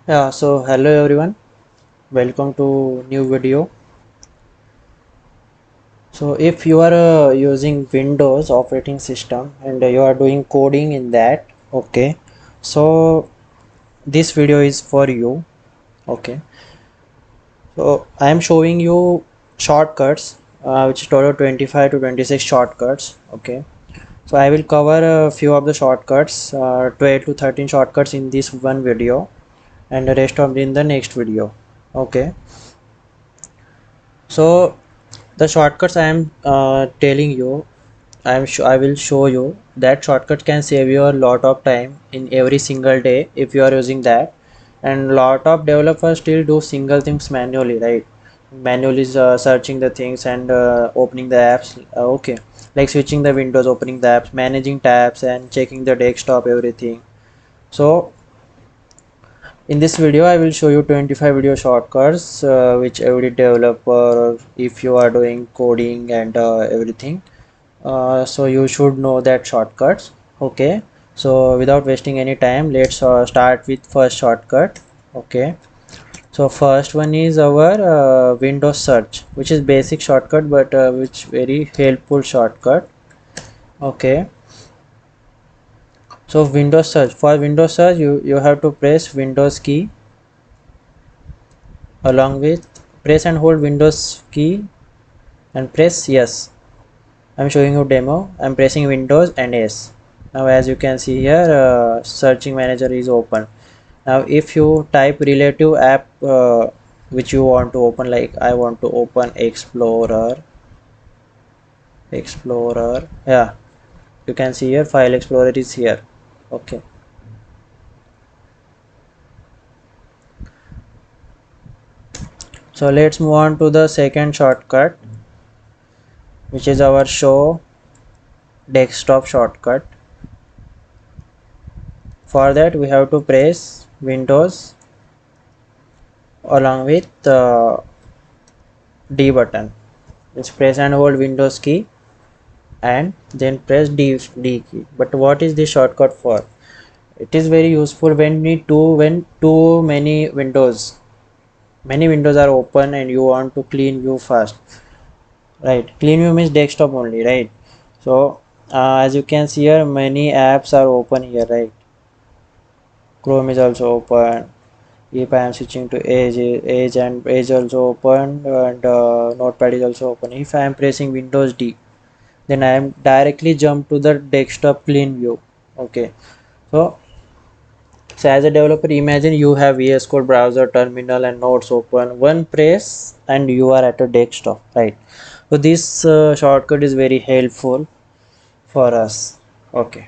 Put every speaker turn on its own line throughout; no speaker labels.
So hello everyone, welcome to new video. So if you are using Windows operating system and you are doing coding in that, okay, so this video is for you. Okay, so I am showing you shortcuts, which is total 25 to 26 shortcuts. Okay, so I will cover a few of the shortcuts, 12 to 13 shortcuts in this one video, and the rest of in the next video. Okay, so the shortcuts I am telling you, I will show you that shortcut can save you a lot of time in every single day if you are using that. And lot of developers still do single things manually, right? Manually searching the things and opening the apps. Okay, like switching the windows, opening the apps, managing tabs, and checking the desktop, everything. So in this video I will show you 25 video shortcuts which every developer, if you are doing coding and everything, so you should know that shortcuts. Okay, so without wasting any time, let's start with first shortcut. Okay, so first one is our Windows search, which is basic shortcut but which very helpful shortcut. Okay, so Windows search, for Windows search you have to press Windows key, along with press and hold Windows key and press yes. I'm showing you demo. I'm pressing Windows and yes. Now as you can see here, searching manager is open. Now if you type relative app which you want to open, like I want to open Explorer, yeah, you can see here File Explorer is here. Okay, so let's move on to the second shortcut, which is our show desktop shortcut. For that we have to press Windows along with D button. Just press and hold Windows key and then press D key. But what is this shortcut for? It is very useful when too many windows are open and you want to clean view fast, right? Clean view means desktop only, right? So as you can see here, many apps are open here, right? Chrome is also open. If I am switching to Edge also open, and Notepad is also open. If I am pressing Windows D, then I am directly jump to the desktop clean view. Okay, so as a developer, imagine you have VS Code browser, terminal, and notes open. One press and you are at a desktop, right? So this shortcut is very helpful for us. Okay,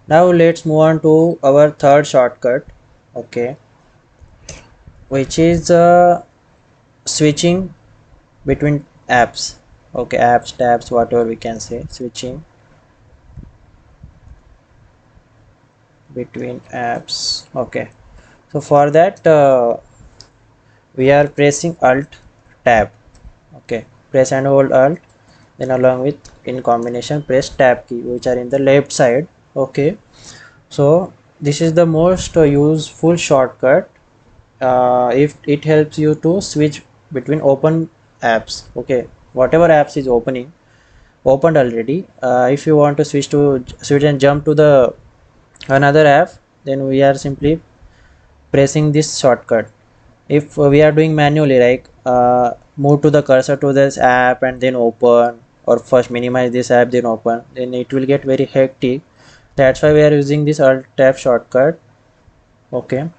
now let's move on to our third shortcut. Okay, which is switching between apps. Okay, apps, tabs, whatever we can say, switching between apps. Okay, so for that we are pressing alt tab. Okay, press and hold alt, then along with in combination press tab key, which are in the left side. Okay, so this is the most useful shortcut if it helps you to switch between open apps. Okay, whatever apps is opened already, if you want to switch and jump to the another app, then we are simply pressing this shortcut. If we are doing manually, like move to the cursor to this app and then open, or first minimize this app then open, then it will get very hectic. That's why we are using this alt tab shortcut. Okay,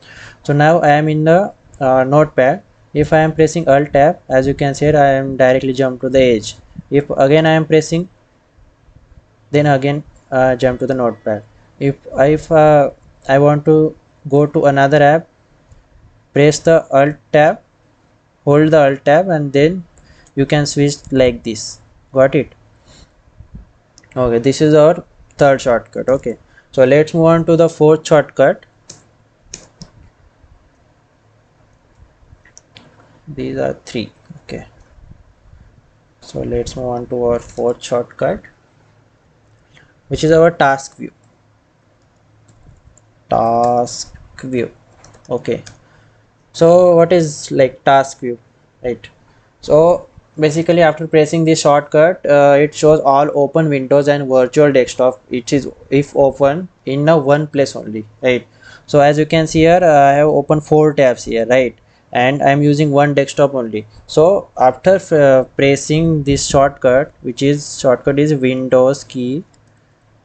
so now I am in the notepad. If I am pressing alt tab, as you can see, I am directly jump to the edge. If again I am pressing, then again jump to the notepad. If I want to go to another app, press the alt tab, hold the alt tab, and then you can switch like this. Got it? Okay, this is our third shortcut. Okay, so let's move on to the fourth shortcut. These are three. Okay, so let's move on to our fourth shortcut, which is our task view. task view. Okay, so what is like task view, right? So basically after pressing this shortcut, it shows all open windows and virtual desktop, which is if open in a one place only, right? So as you can see here, I have opened 4 tabs here, right? And I'm using one desktop only. So after pressing this shortcut, which is shortcut is Windows key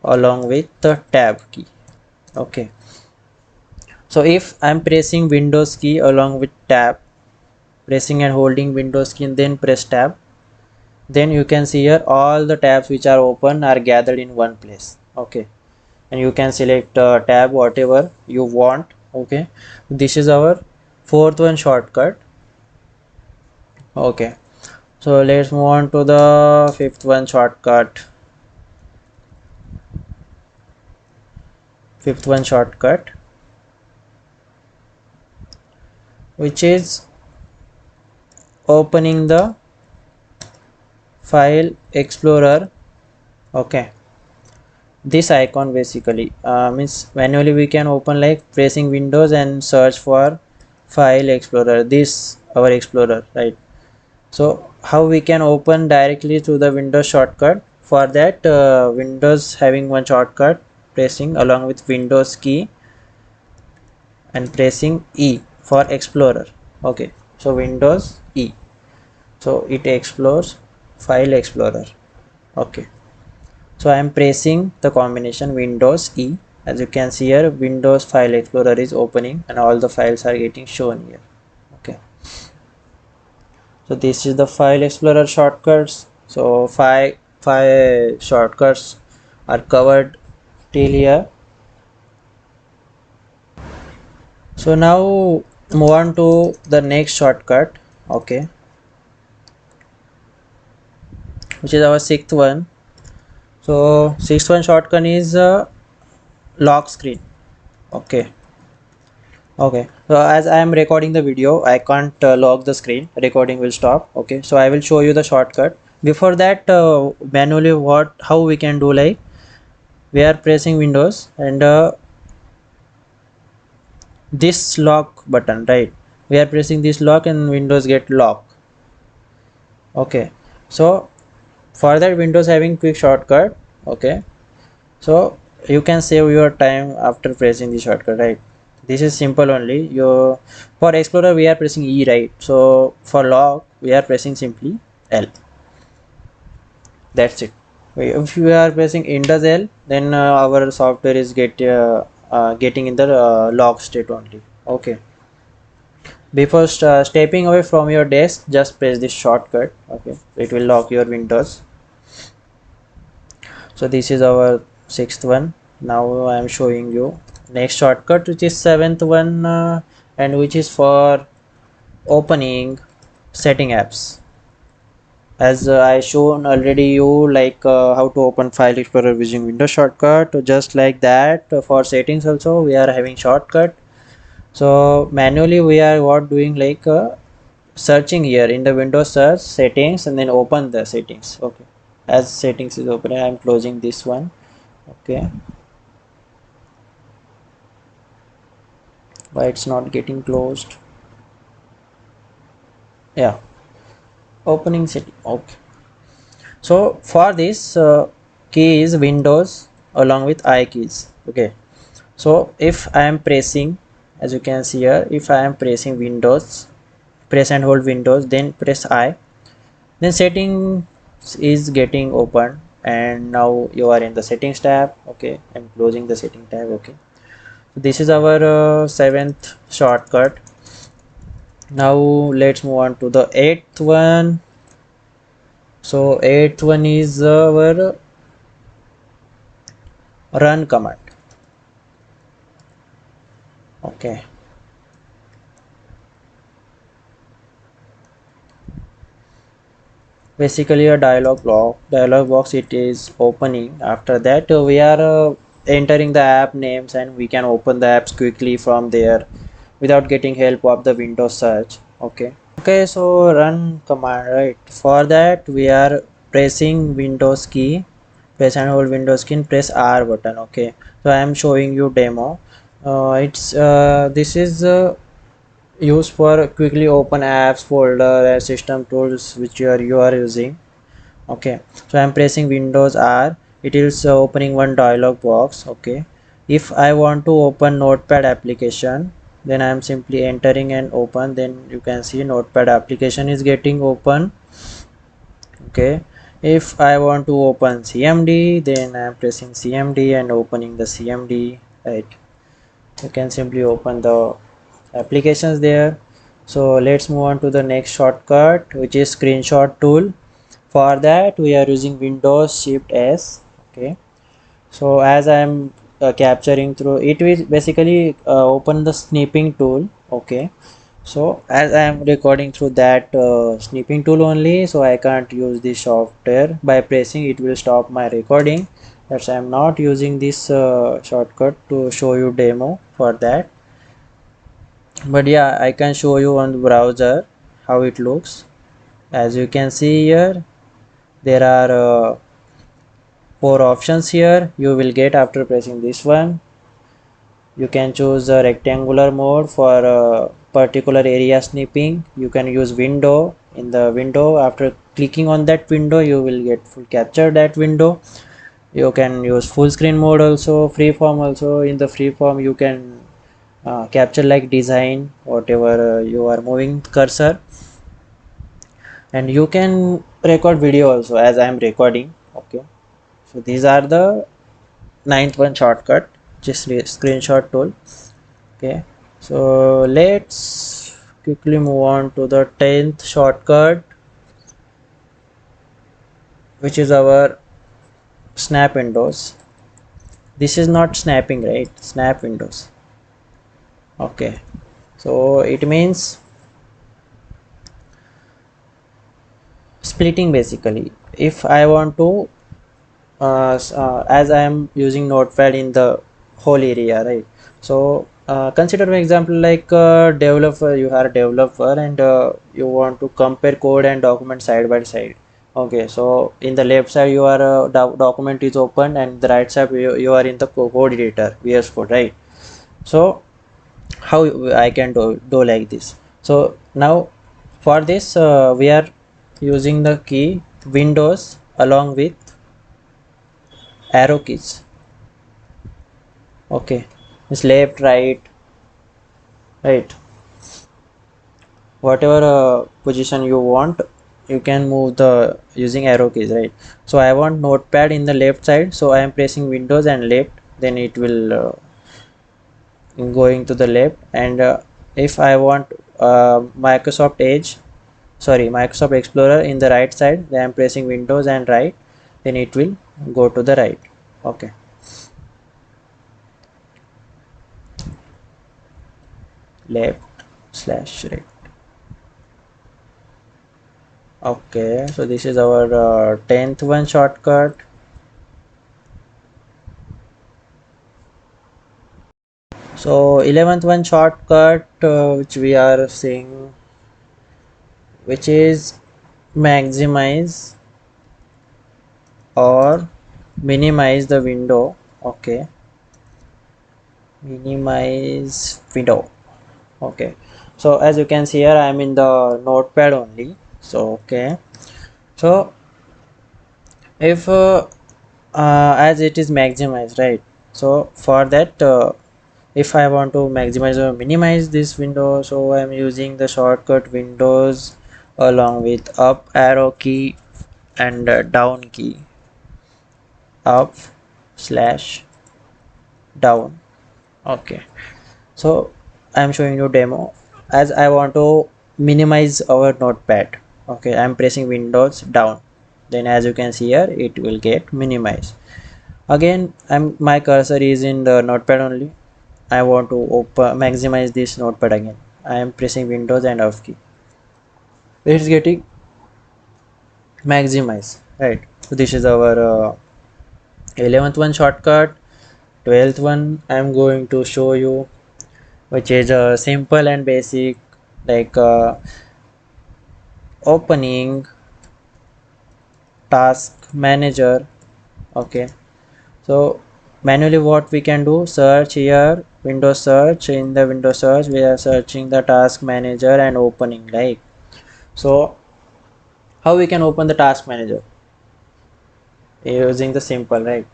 along with the tab key. Okay, so if I'm pressing Windows key along with tab, pressing and holding Windows key and then press tab, then you can see here all the tabs which are open are gathered in one place. Okay, and you can select tab whatever you want. Okay, this is our fourth one shortcut. Okay, so let's move on to the fifth one shortcut. Fifth one shortcut, which is opening the file explorer. Okay, this icon basically means manually we can open like pressing Windows and search for file explorer, this our explorer, right? So how we can open directly through the Windows shortcut? For that, Windows having one shortcut, pressing along with Windows key and pressing E for explorer. Okay, so Windows E, so it explores file explorer. Okay, so I am pressing the combination Windows E. As you can see here, Windows file explorer is opening and all the files are getting shown here. Okay, so this is the file explorer shortcuts. So five shortcuts are covered till here. So now move on to the next shortcut. Okay, which is our sixth one. So sixth one shortcut is lock screen. Okay, so as I am recording the video, I can't lock the screen, recording will stop. Okay, so I will show you the shortcut. Before that, manually how we can do, like we are pressing Windows and this lock button, right? We are pressing this lock and Windows get lock. Okay, so for that, Windows having quick shortcut. Okay, so you can save your time after pressing the shortcut, right? This is simple only. You for explorer we are pressing E, right? So for lock we are pressing simply L. That's it. If you are pressing Windows L, then our software is getting in the lock state only. Okay, before stepping away from your desk, just press this shortcut. Okay, it will lock your Windows. So this is our sixth one. Now I am showing you next shortcut, which is seventh one, and which is for opening setting apps. As I shown already you, like how to open file explorer using Windows shortcut, just like that for settings also we are having shortcut. So manually we are what doing, like searching here in the Windows search settings and then open the settings. Okay, as settings is open, I am closing this one. Okay, why it's not getting closed? Yeah, opening setting. Okay, so for this key is Windows along with I keys. Okay, so if I am pressing, as you can see here, if I am pressing Windows, press and hold Windows, then press I, then settings is getting open and now you are in the settings tab. Okay, I'm closing the setting tab. Okay, so this is our seventh shortcut. Now let's move on to the eighth one. So eighth one is our run command. Okay, basically a dialog box it is opening. After that we are entering the app names and we can open the apps quickly from there without getting help of the Windows search. Okay, so run command, right? For that we are pressing Windows key, press and hold Windows key and press R button. Okay, so I am showing you demo. It's this is used for quickly open apps folder and system tools which you are using. Okay, so I'm pressing Windows R. It is opening one dialog box. Okay, if I want to open notepad application, then I'm simply entering and open. Then you can see notepad application is getting open. Okay, if I want to open CMD, then I'm pressing CMD and opening the CMD, right? You can simply open the applications there. So let's move on to the next shortcut, which is screenshot tool. For that we are using Windows Shift S. Okay, so as I am capturing through it will basically open the snipping tool. Okay, so as I am recording through that snipping tool only, so I can't use this software. By pressing it will stop my recording. That's I am not using this shortcut to show you demo for that. But yeah, I can show you on the browser how it looks. As you can see here, there are four options here you will get after pressing this one. You can choose a rectangular mode for particular area snipping. You can use window. In the window, after clicking on that window, you will get full capture that window. You can use full screen mode also, freeform also. In the freeform you can capture like design whatever you are moving cursor, and you can record video also as I am recording. Okay, so these are the ninth one shortcut, just screenshot tool. Okay, so let's quickly move on to the 10th shortcut, which is our snap windows. This is not snapping, right? Snap windows. Okay, so it means splitting basically. If I want to as I am using notepad in the whole area, right? So consider an example like developer. You are a developer and you want to compare code and document side by side. Okay, so in the left side your document is open, and the right side you are in the code editor VS Code, right? So how I can do like this? So now for this we are using the key Windows along with arrow keys. Okay, it's left, right, whatever position you want, you can move the using arrow keys, right? So I want notepad in the left side, so I am pressing Windows and left, then it will going to the left. And if I want Microsoft Edge, sorry, Microsoft Explorer in the right side, then I am pressing Windows and right, then it will go to the right. Okay, left slash right. Okay, so this is our 10th one shortcut. So 11th one shortcut which we are seeing, which is maximize or minimize the window. Okay, minimize window. Okay, so as you can see here, I am in the notepad only. So okay, so if as it is maximized, right? So for that if I want to maximize or minimize this window, so I'm using the shortcut Windows along with up arrow key and down key, up slash down. Okay, so I'm showing you demo as I want to minimize our notepad. Okay, I'm pressing Windows down, then as you can see here it will get minimized. Again, my cursor is in the notepad only. I want to maximize this notepad again. I am pressing Windows and F key. It's getting maximize, right? So this is our 11th one shortcut. 12th one I am going to show you, which is simple and basic, like opening task manager. Okay, so manually what we can do, search here Windows search. In the Windows search we are searching the task manager and opening, like. So how we can open the task manager? Using the simple, right?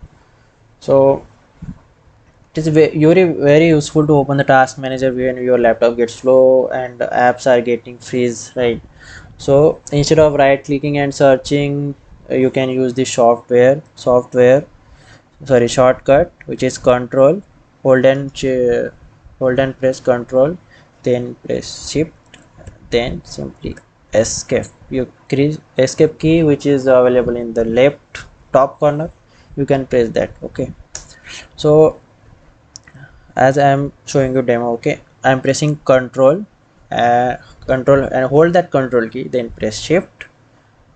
So it is very useful to open the task manager when your laptop gets slow and apps are getting freeze, right? So instead of right clicking and searching, you can use the shortcut, which is control. Hold and press control, then press shift, then simply escape. You create escape key, which is available in the left top corner. You can press that. Okay, so as I am showing you demo, okay, I am pressing control and hold that control key, then press shift,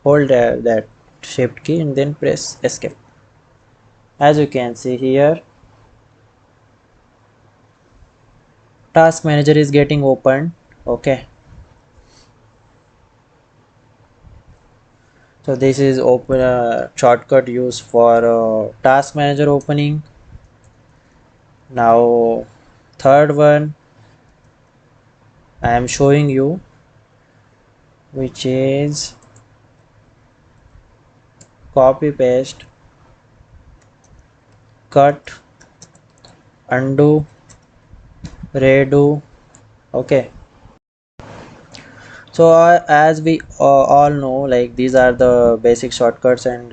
hold that shift key and then press escape. As you can see here, task manager is getting opened. Okay, so this is open shortcut used for task manager opening. Now third one I am showing you, which is copy paste, cut, undo, redo. Okay, so as we all know, like these are the basic shortcuts, and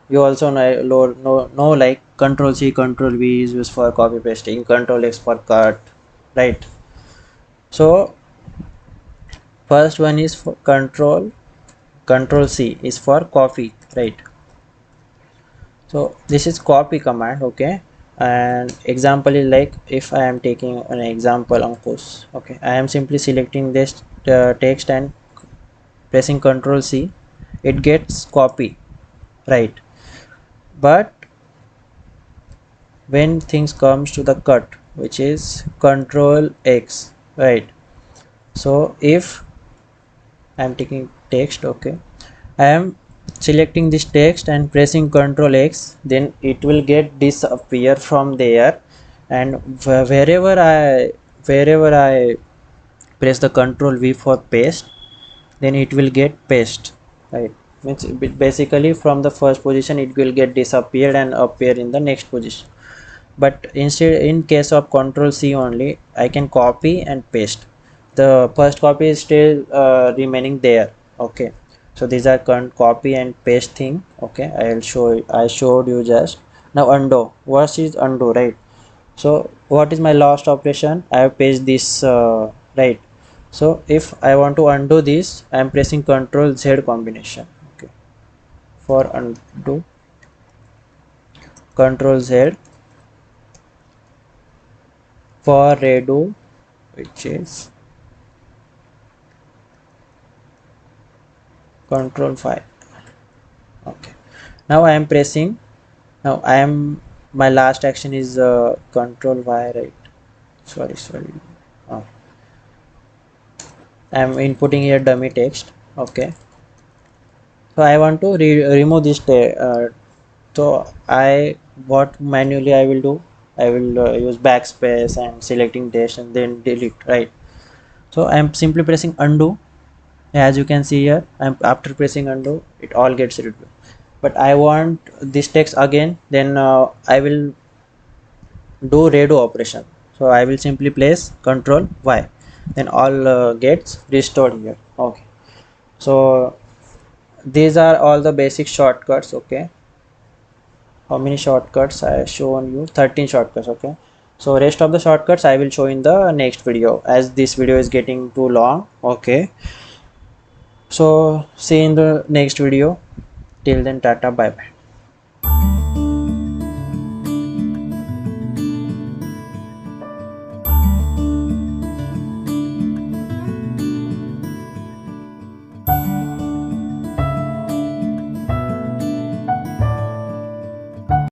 you also know like control C, control V is used for copy pasting, control X for cut, right? So first one is for control C is for copy, right? So this is copy command. Okay, and example is like, if I am taking an example Ankush, okay, I am simply selecting this text and pressing control C, it gets copy, right? But when things comes to the cut, which is control X, right? So if I am taking text, okay, I am selecting this text and pressing control X, then it will get disappear from there, and wherever I press the control V for paste, then it will get paste, right? Means basically from the first position it will get disappeared and appear in the next position. But instead, in case of control C only, I can copy and paste. The first copy is still remaining there. Okay, so these are copy and paste thing. Okay, I showed you just now. Undo, what is undo, right? So what is my last operation? I have pasted this, right? So if I want to undo this, I am pressing control Z combination. Okay, for undo, control Z, for redo, which is control 5. Okay, now I am pressing, now I am, my last action is control Y, right? Sorry, oh, I am inputting here dummy text. Okay, so I want to remove this so I, what manually I will do, I will use backspace and selecting dash and then delete, right? So I am simply pressing undo. As you can see here, I'm after pressing undo, it all gets rid. But I want this text again, then I will do redo operation. So I will simply place control Y, then all gets restored here. Okay, so these are all the basic shortcuts. Okay, how many shortcuts I have shown you? 13 shortcuts. Okay, so rest of the shortcuts I will show in the next video, as this video is getting too long. Okay, so see in the next video. Till then, tata, bye bye.